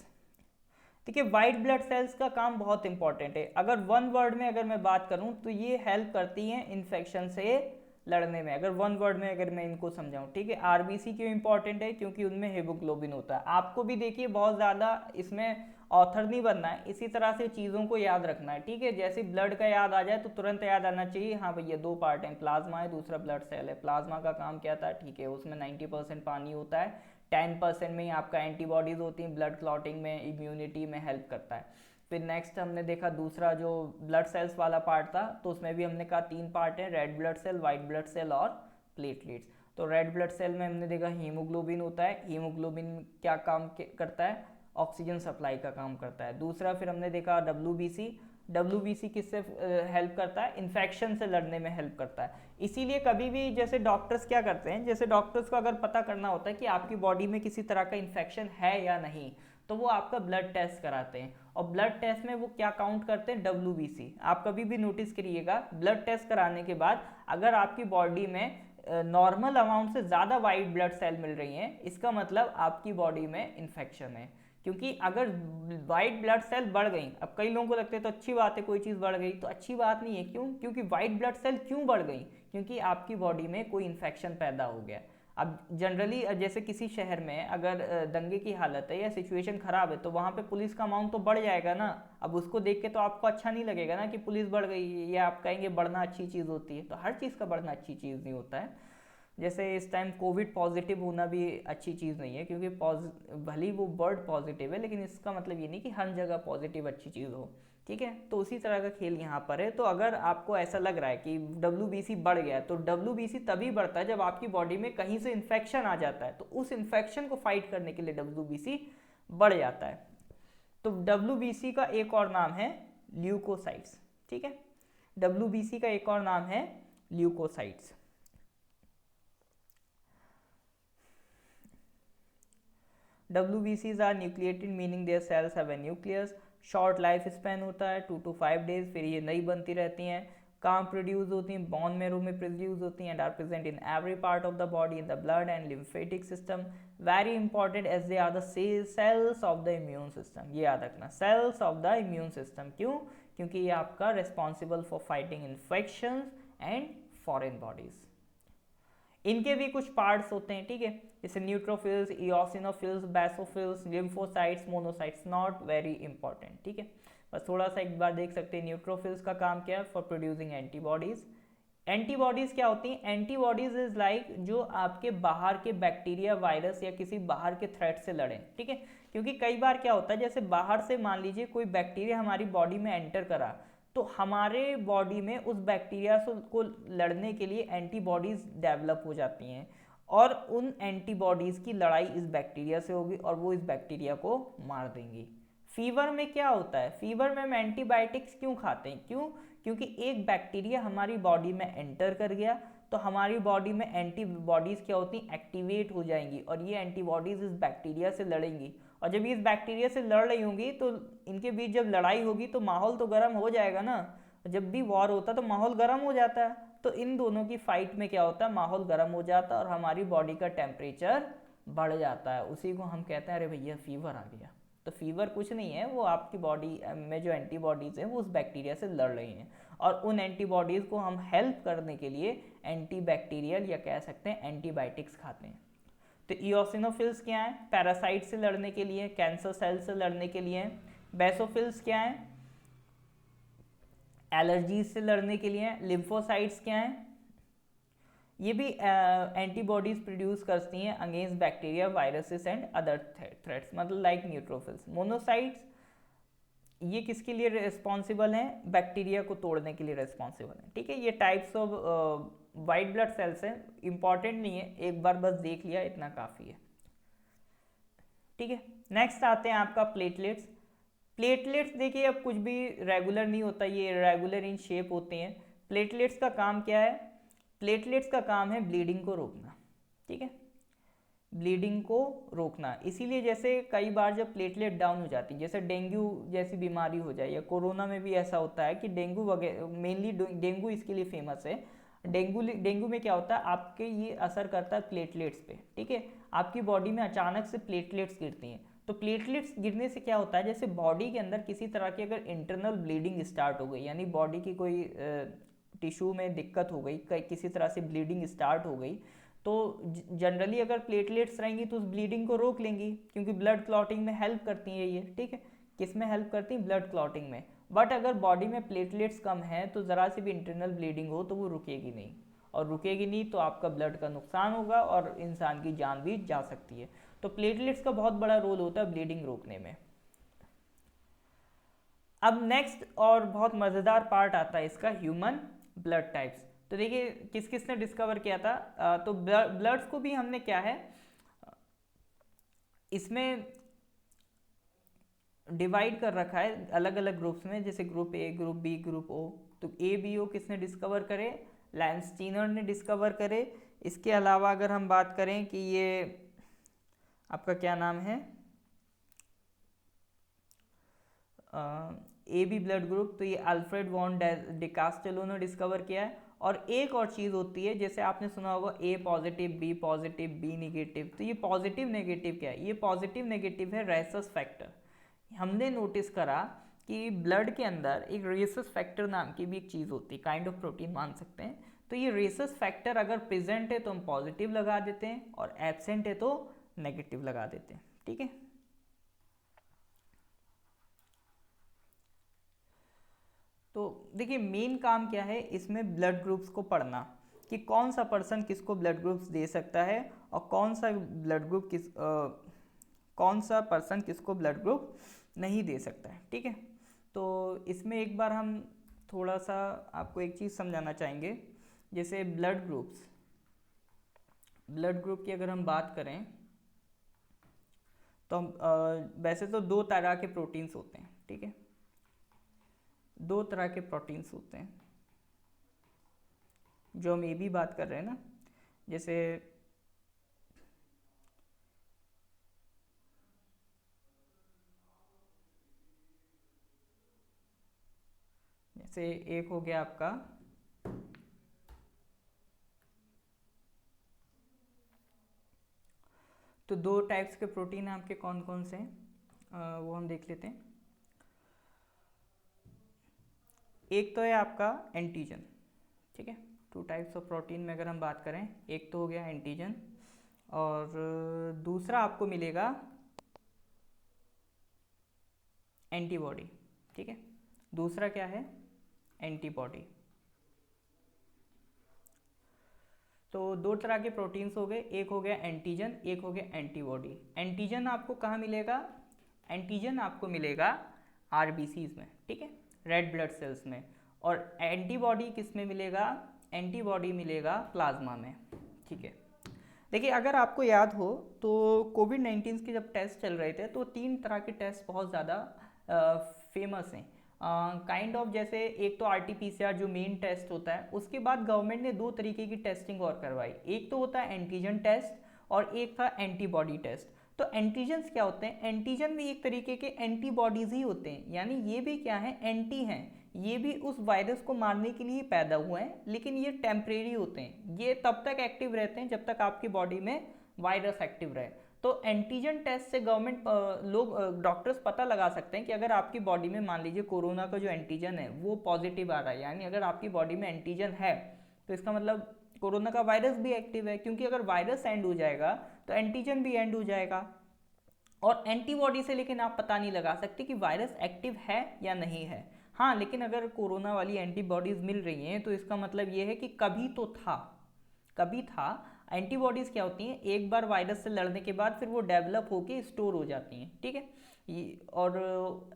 देखिए वाइट ब्लड सेल्स का काम बहुत इंपॉर्टेंट है। अगर वन वर्ड में अगर मैं बात करूं तो ये हेल्प करती हैं इन्फेक्शन से लड़ने में। अगर वन वर्ड में अगर मैं इनको समझाऊं, ठीक है। आरबीसी क्यों इंपॉर्टेंट है, क्योंकि उनमें हीमोग्लोबिन होता है। आपको भी देखिए बहुत ज़्यादा इसमें ऑथर नहीं बनना है, इसी तरह से चीज़ों को याद रखना है, ठीक है। जैसे ब्लड का याद आ जाए तो तुरंत याद आना चाहिए, हाँ भैया दो पार्ट हैं, प्लाज्मा है, दूसरा ब्लड सेल है। प्लाज्मा का काम क्या था, ठीक है, उसमें 90% पानी होता है, 10% में ही आपका एंटीबॉडीज़ होती हैं, ब्लड क्लॉटिंग में, इम्यूनिटी में हेल्प करता है। फिर नेक्स्ट हमने देखा दूसरा जो ब्लड सेल्स वाला पार्ट था, तो उसमें भी हमने कहा 3 पार्ट हैं, red blood cell, white blood cell और प्लेटलेट्स। तो रेड ब्लड सेल में हमने देखा हीमोग्लोबिन होता है। हीमोग्लोबिन क्या काम करता है, ऑक्सीजन सप्लाई का काम करता है। दूसरा फिर हमने देखा डब्ल्यूबीसी। डब्ल्यूबीसी किससे हेल्प करता है, इन्फेक्शन से लड़ने में हेल्प करता है। इसीलिए कभी भी जैसे डॉक्टर्स क्या करते हैं, जैसे डॉक्टर्स को अगर पता करना होता है कि आपकी बॉडी में किसी तरह का इन्फेक्शन है या नहीं, तो वो आपका ब्लड टेस्ट कराते हैं। और ब्लड टेस्ट में वो क्या काउंट करते हैं, डब्ल्यूबीसी। आप कभी भी नोटिस करिएगा, ब्लड टेस्ट कराने के बाद अगर आपकी बॉडी में नॉर्मल अमाउंट से ज़्यादा वाइट ब्लड सेल मिल रही हैं, इसका मतलब आपकी बॉडी में इन्फेक्शन है। क्योंकि अगर वाइट ब्लड सेल बढ़ गई, अब कई लोगों को लगता है तो अच्छी बात है, कोई चीज़ बढ़ गई, तो अच्छी बात नहीं है। क्यों, क्योंकि वाइट ब्लड सेल क्यों बढ़ गई, क्योंकि आपकी बॉडी में कोई इन्फेक्शन पैदा हो गया। अब जनरली जैसे किसी शहर में अगर दंगे की हालत है या सिचुएशन खराब है, तो वहाँ पे पुलिस का अमाउंट तो बढ़ जाएगा ना। अब उसको देख के तो आपको अच्छा नहीं लगेगा ना कि पुलिस बढ़ गई, या आप कहेंगे बढ़ना अच्छी चीज़ होती है। तो हर चीज़ का बढ़ना अच्छी चीज़ नहीं होता है। जैसे इस टाइम कोविड पॉजिटिव होना भी अच्छी चीज़ नहीं है, क्योंकि भले ही वो वर्ड पॉजिटिव है, लेकिन इसका मतलब ये नहीं कि हर जगह पॉजिटिव अच्छी चीज़ हो, ठीक है। तो उसी तरह का खेल यहाँ पर है। तो अगर आपको ऐसा लग रहा है कि डब्ल्यूबीसी बढ़ गया है, तो डब्ल्यूबीसी तभी बढ़ता है जब आपकी बॉडी में कहीं से इन्फेक्शन आ जाता है, तो उस इन्फेक्शन को फाइट करने के लिए डब्ल्यूबीसी बढ़ जाता है। तो डब्ल्यूबीसी का एक और नाम है ल्यूकोसाइट्स, ठीक है। डब्ल्यूबीसी का एक और नाम है leucocytes. WBCs are nucleated meaning their cells have a nucleus। Short life span होता है 2 to 5 days, फिर ये नई बनती रहती हैं। काम प्रोड्यूस होती हैं, बोन मैरो में प्रोड्यूस होती हैं, and are present in every part of the body, in the blood and lymphatic system. Very important as they are the cells of the immune system. ये याद रखना, cells of the immune system. क्यों, क्योंकि ये आपका responsible for fighting infection and foreign bodies. इनके भी कुछ पार्ट्स होते हैं, ठीक है, जैसे neutrophils, eosinophils, basophils, lymphocytes, monocytes. Not very important, ठीक है। बस थोड़ा सा एक बार देख सकते हैं। न्यूट्रोफिल्स का काम क्या है, फॉर प्रोड्यूसिंग एंटीबॉडीज। एंटीबॉडीज क्या होती हैं, एंटीबॉडीज इज लाइक जो आपके बाहर के बैक्टीरिया, वायरस या किसी बाहर के थ्रेट से लड़ें, ठीक है। क्योंकि कई बार क्या होता है, जैसे बाहर से मान लीजिए कोई बैक्टीरिया हमारी बॉडी में एंटर करा, तो हमारे बॉडी में उस बैक्टीरिया को लड़ने के लिए एंटीबॉडीज़ डेवलप हो जाती हैं, और उन एंटीबॉडीज़ की लड़ाई इस बैक्टीरिया से होगी और वो इस बैक्टीरिया को मार देंगी। फीवर में क्या होता है, फीवर में हम एंटीबायोटिक्स क्यों खाते हैं, क्यों, क्योंकि एक बैक्टीरिया हमारी बॉडी में एंटर कर गया तो हमारी बॉडी में एंटीबॉडीज़ क्या होती हैं, एक्टिवेट हो जाएंगी और ये एंटीबॉडीज़ इस बैक्टीरिया से लड़ेंगी। और जब ये इस बैक्टीरिया से लड़ रही होंगी तो इनके बीच जब लड़ाई होगी तो माहौल तो गर्म हो जाएगा ना। जब भी वॉर होता है तो माहौल गर्म हो जाता है, तो इन दोनों की फाइट में क्या होता है, माहौल गर्म हो जाता है और हमारी बॉडी का टेम्परेचर बढ़ जाता है। उसी को हम कहते हैं अरे भैया फीवर आ गया। तो फीवर कुछ नहीं है, वो आपकी बॉडी में जो एंटीबॉडीज़ हैं वो उस बैक्टीरिया से लड़ रही हैं और उन एंटीबॉडीज़ को हम हेल्प करने के लिए एंटीबैक्टीरियल या कह सकते हैं एंटीबायोटिक्स खाते हैं। तो इओसिनोफिल्स क्या हैं, पैरासाइट से लड़ने के लिए, कैंसर सेल से लड़ने के लिए। बेसोफिल्स क्या हैं, एलर्जीज से लड़ने के लिए। लिम्फोसाइट्स क्या हैं, ये भी एंटीबॉडीज प्रोड्यूस करती हैं against bacteria, viruses and other threats, मतलब लाइक न्यूट्रोफिल्स। मोनोसाइट्स ये किसके लिए रिस्पॉन्सिबल हैं, बैक्टीरिया को तोड़ने के लिए रिस्पॉन्सिबल हैं। ठीक है, ये types of white blood cells हैं, इंपॉर्टेंट नहीं है, एक बार बस देख लिया इतना काफ़ी है। ठीक है, नेक्स्ट आते हैं आपका प्लेटलेट्स। प्लेटलेट्स देखिए अब कुछ भी रेगुलर नहीं होता, ये रेगुलर इन शेप होते हैं। प्लेटलेट्स का काम क्या है, प्लेटलेट्स का काम है ब्लीडिंग को रोकना। ठीक है, ब्लीडिंग को रोकना, इसीलिए जैसे कई बार जब प्लेटलेट डाउन हो जाती है, जैसे डेंगू जैसी बीमारी हो जाए या कोरोना में भी ऐसा होता है कि डेंगू वगैरह, मेनली डेंगू इसके लिए फेमस है। डेंगू में क्या होता है, आपके ये असर करता है प्लेटलेट्स पे। ठीक है, आपकी बॉडी में अचानक से प्लेटलेट्स गिरती हैं, तो प्लेटलेट्स गिरने से क्या होता है, जैसे बॉडी के अंदर किसी तरह की अगर इंटरनल ब्लीडिंग स्टार्ट हो गई, यानी बॉडी की कोई टिश्यू में दिक्कत हो गई, किसी तरह से ब्लीडिंग स्टार्ट हो गई, तो जनरली अगर प्लेटलेट्स रहेंगी तो उस ब्लीडिंग को रोक लेंगी, क्योंकि ब्लड क्लॉटिंग में हेल्प करती है ये। ठीक है, किस में हेल्प करती हैं, ब्लड क्लॉटिंग में। बट अगर बॉडी में प्लेटलेट्स कम है तो ज़रा सी भी इंटरनल ब्लीडिंग हो तो वो रुकेगी नहीं, और रुकेगी नहीं तो आपका ब्लड का नुकसान होगा और इंसान की जान भी जा सकती है। तो प्लेटलेट्स का बहुत बड़ा रोल होता है ब्लीडिंग रोकने में। अब नेक्स्ट और बहुत मज़ेदार पार्ट आता है इसका, ह्यूमन ब्लड टाइप्स। तो देखिए किस किस ने डिस्कवर किया था, तो ब्लड्स को भी हमने क्या है इसमें डिवाइड कर रखा है अलग अलग ग्रुप्स में, जैसे group A, group B, group O. तो ए बी ओ किसने डिस्कवर करे, लैंसटीनर ने डिस्कवर करे। इसके अलावा अगर हम बात करें कि ये आपका क्या नाम है, ए बी ब्लड ग्रुप, तो ये अल्फ्रेड वॉन डिकास्टेलो ने डिस्कवर किया है। और एक और चीज़ होती है, जैसे आपने सुना होगा ए पॉजिटिव, बी निगेटिव। तो ये पॉजिटिव नेगेटिव क्या है, ये पॉजिटिव नेगेटिव है रेसस फैक्टर। हमने नोटिस करा कि ब्लड के अंदर एक रेसस फैक्टर नाम की भी एक चीज़ होती है, काइंड ऑफ प्रोटीन मान सकते हैं। तो ये रेसस फैक्टर अगर प्रेजेंट है तो हम पॉजिटिव लगा देते हैं, और एब्सेंट है तो नेगेटिव लगा देते हैं। ठीक है, तो देखिए मेन काम क्या है इसमें, ब्लड ग्रुप्स को पढ़ना कि कौन सा पर्सन किसको ब्लड ग्रुप्स दे सकता है और कौन सा ब्लड ग्रुप कौन सा पर्सन किसको ब्लड ग्रुप नहीं दे सकता है। ठीक है, तो इसमें एक बार हम थोड़ा सा आपको एक चीज़ समझाना चाहेंगे। जैसे ब्लड ग्रुप की अगर हम बात करें तो वैसे तो दो तरह के प्रोटीन्स होते हैं। ठीक है, दो तरह के प्रोटीन्स होते हैं जो हम ये भी बात कर रहे हैं ना, जैसे एक हो गया आपका तो दो टाइप्स के प्रोटीन आपके कौन कौन से हैं वो हम देख लेते हैं। एक तो है आपका एंटीजन। ठीक है, टू टाइप्स ऑफ प्रोटीन में अगर हम बात करें, एक तो हो गया एंटीजन और दूसरा आपको मिलेगा एंटीबॉडी। ठीक है, दूसरा क्या है, एंटीबॉडी। तो दो तरह के प्रोटीन्स हो गए, एक हो गया एंटीजन, एक हो गया एंटीबॉडी। एंटीजन आपको कहाँ मिलेगा, एंटीजन आपको मिलेगा आरबीसीज में। ठीक है, रेड ब्लड सेल्स में। और एंटीबॉडी किस में मिलेगा, एंटीबॉडी मिलेगा प्लाज्मा में। ठीक है, देखिए अगर आपको याद हो तो कोविड-19 के जब टेस्ट चल रहे थे तो तीन तरह के टेस्ट बहुत ज़्यादा फेमस हैं। काइंड ऑफ जैसे एक तो RT-PCR जो मेन टेस्ट होता है, उसके बाद गवर्नमेंट ने 2 तरीके की टेस्टिंग और करवाई। एक तो होता है एंटीजन टेस्ट और एक था एंटीबॉडी टेस्ट। तो एंटीजन्स क्या होते हैं? एंटीजन भी एक तरीके के एंटीबॉडीज ही होते हैं, यानी ये भी क्या है, एंटी हैं। ये भी उस वायरस को मारने के लिए पैदा हुए हैं, लेकिन ये टेम्परेरी होते हैं। ये तब तक एक्टिव रहते हैं जब तक आपकी बॉडी में वायरस एक्टिव रहे। तो एंटीजन टेस्ट से गवर्नमेंट लोग डॉक्टर्स पता लगा सकते हैं कि अगर आपकी बॉडी में मान लीजिए कोरोना का जो एंटीजन है वो पॉजिटिव आ रहा है, यानी अगर आपकी बॉडी में एंटीजन है तो इसका मतलब कोरोना का वायरस भी एक्टिव है, क्योंकि अगर वायरस एंड हो जाएगा तो एंटीजन भी एंड हो जाएगा। और एंटीबॉडी से लेकिन आप पता नहीं लगा सकते कि वायरस एक्टिव है या नहीं है। हाँ, लेकिन अगर कोरोना वाली एंटीबॉडीज मिल रही हैं तो इसका मतलब ये है कि कभी तो था, कभी था। एंटीबॉडीज क्या होती हैं, एक बार वायरस से लड़ने के बाद फिर वो डेवलप होके स्टोर हो जाती हैं, ठीक है। और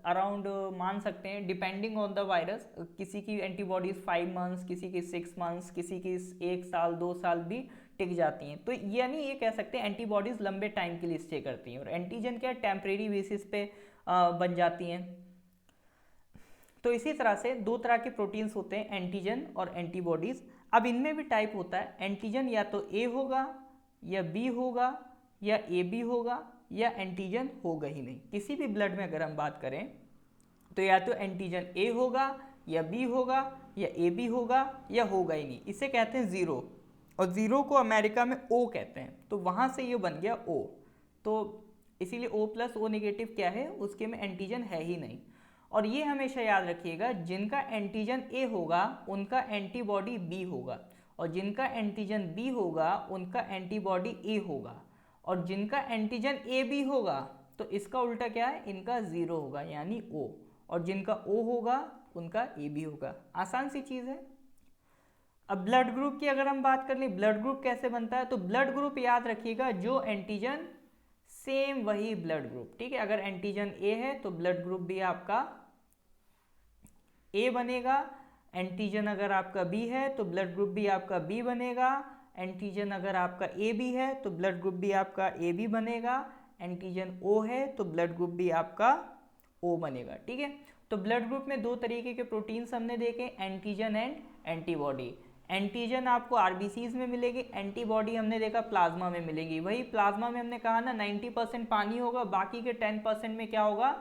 अराउंड मान सकते हैं डिपेंडिंग ऑन द वायरस, किसी की एंटीबॉडीज 5 मंथ्स, किसी की 6 मंथ्स, किसी की 1 साल 2 साल भी टिक जाती हैं। तो यानी ये कह सकते हैं एंटीबॉडीज लंबे टाइम के लिए स्टे करती हैं, और एंटीजन क्या टेम्परेरी बेसिस पे बन जाती हैं। तो इसी तरह से 2 तरह के प्रोटीन्स होते हैं, एंटीजन और एंटीबॉडीज। अब इनमें भी टाइप होता है, एंटीजन या तो ए होगा या बी होगा या ए बी होगा या एंटीजन होगा ही नहीं। किसी भी ब्लड में अगर हम बात करें तो या तो एंटीजन ए होगा या बी होगा या ए बी होगा या होगा ही नहीं। इसे कहते हैं ज़ीरो, और ज़ीरो को अमेरिका में ओ कहते हैं, तो वहाँ से ये बन गया ओ। तो इसीलिए ओ प्लस ओ नेगेटिव क्या है, उसके में एंटीजन है ही नहीं। और ये हमेशा याद रखिएगा, जिनका एंटीजन ए होगा उनका एंटीबॉडी बी होगा, और जिनका एंटीजन बी होगा उनका एंटीबॉडी ए होगा, और जिनका एंटीजन ए बी होगा तो इसका उल्टा क्या है, इनका ज़ीरो होगा यानी ओ, और जिनका ओ होगा उनका ए बी होगा। आसान सी चीज़ है। अब ब्लड ग्रुप की अगर हम बात कर लें, ब्लड ग्रुप कैसे बनता है, तो ब्लड ग्रुप याद रखिएगा जो एंटीजन सेम वही ब्लड ग्रुप, ठीक है। अगर एंटीजन ए है तो ब्लड ग्रुप भी आपका ए बनेगा, एंटीजन अगर आपका बी है तो ब्लड ग्रुप भी आपका बी बनेगा, एंटीजन अगर आपका ए बी है तो ब्लड ग्रुप भी आपका ए बी बनेगा, एंटीजन ओ है तो ब्लड ग्रुप भी आपका ओ बनेगा, ठीक है। तो ब्लड ग्रुप में 2 तरीके के प्रोटीन्स हमने देखे, एंटीजन एंड एंटीबॉडी। एंटीजन आपको आरबीसीज में मिलेगी, एंटीबॉडी हमने देखा प्लाज्मा में मिलेगी। वही प्लाज्मा में हमने कहा ना 90% पानी होगा, बाकी के 10% में क्या होगा,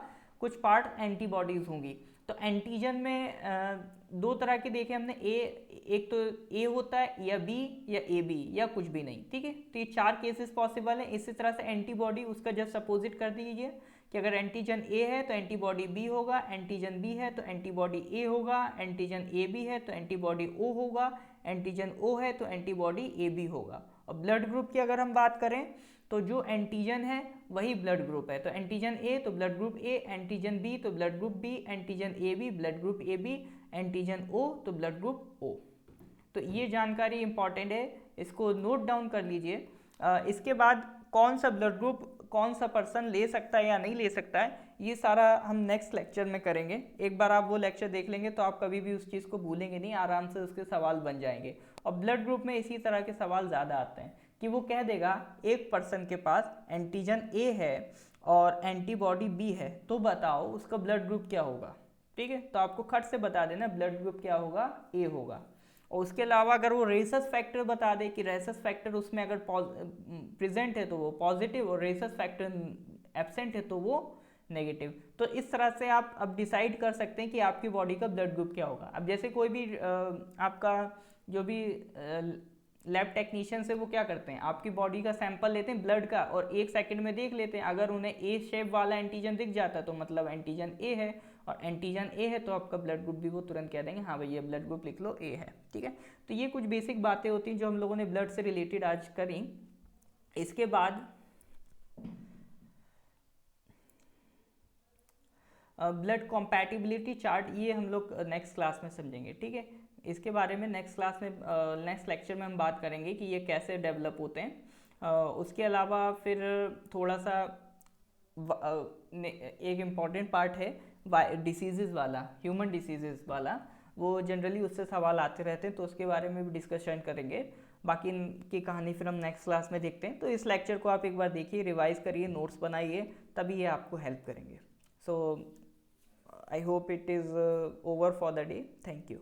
कुछ पार्ट एंटीबॉडीज होंगी। तो एंटीजन में 2 तरह के देखे हमने, एक तो ए होता है या बी या ए बी या कुछ भी नहीं, ठीक है। तो ये 4 केसेस पॉसिबल हैं। इसी तरह से एंटीबॉडी उसका जस्ट अपोजिट कर दीजिए कि अगर एंटीजन ए है तो एंटीबॉडी बी होगा, एंटीजन बी है तो एंटीबॉडी ए होगा, एंटीजन ए बी है तो एंटीबॉडी ओ होगा, एंटीजन ओ है तो एंटीबॉडी ए बी होगा। और ब्लड ग्रुप की अगर हम बात करें तो जो एंटीजन है वही ब्लड ग्रुप है। तो एंटीजन ए तो blood group A, antigen B तो blood group B, antigen A B blood group A B, antigen O तो ब्लड ग्रुप ओ। तो ये जानकारी इंपॉर्टेंट है, इसको नोट डाउन कर लीजिए। इसके बाद कौन सा ब्लड ग्रुप कौन सा पर्सन ले सकता है या नहीं ले सकता है, ये सारा हम नेक्स्ट लेक्चर में करेंगे। एक बार आप वो लेक्चर देख लेंगे तो आप कभी भी उस चीज़ को भूलेंगे नहीं, आराम से उसके सवाल बन जाएंगे। और ब्लड ग्रुप में इसी तरह के सवाल ज़्यादा आते हैं कि वो कह देगा एक पर्सन के पास एंटीजन ए है और एंटीबॉडी बी है, तो बताओ उसका ब्लड ग्रुप क्या होगा, ठीक है। तो आपको खट से बता देना ब्लड ग्रुप क्या होगा, ए होगा। और उसके अलावा अगर वो रेसस फैक्टर बता दे कि रेसस फैक्टर उसमें अगर प्रेजेंट है तो वो पॉजिटिव, और रेसस फैक्टर एब्सेंट है तो वो नेगेटिव। तो इस तरह से आप अब डिसाइड कर सकते हैं कि आपकी बॉडी का ब्लड ग्रुप क्या होगा। अब जैसे कोई भी आपका जो भी लैब टेक्नीशियन से वो क्या करते हैं, आपकी बॉडी का सैंपल लेते हैं ब्लड का और 1 सेकंड में देख लेते हैं। अगर उन्हें ए शेप वाला एंटीजन दिख जाता है तो मतलब एंटीजन ए है, और एंटीजन ए है तो आपका ब्लड ग्रुप भी वो तुरंत कह देंगे हाँ भाई ये ब्लड ग्रुप लिख लो, ए है, ठीक है। तो ये कुछ बेसिक बातें होती हैं जो हम लोगों ने ब्लड से रिलेटेड आज करी। इसके बाद ब्लड कॉम्पैटिबिलिटी चार्ट, ये हम लोग नेक्स्ट क्लास में समझेंगे, ठीक है। इसके बारे में नेक्स्ट क्लास में नेक्स्ट लेक्चर में हम बात करेंगे कि ये कैसे डेवलप होते हैं। उसके अलावा फिर थोड़ा सा एक इम्पॉर्टेंट पार्ट है डिसीज़ वाला, ह्यूमन डिसीज़ वाला, वो जनरली उससे सवाल आते रहते हैं, तो उसके बारे में भी डिस्कशन करेंगे। बाकी की कहानी फिर हम नेक्स्ट क्लास में देखते हैं। तो इस लेक्चर को आप एक बार देखिए, रिवाइज करिए, नोट्स बनाइए, तभी ये आपको हेल्प करेंगे। सो I hope it is over for the day. Thank you.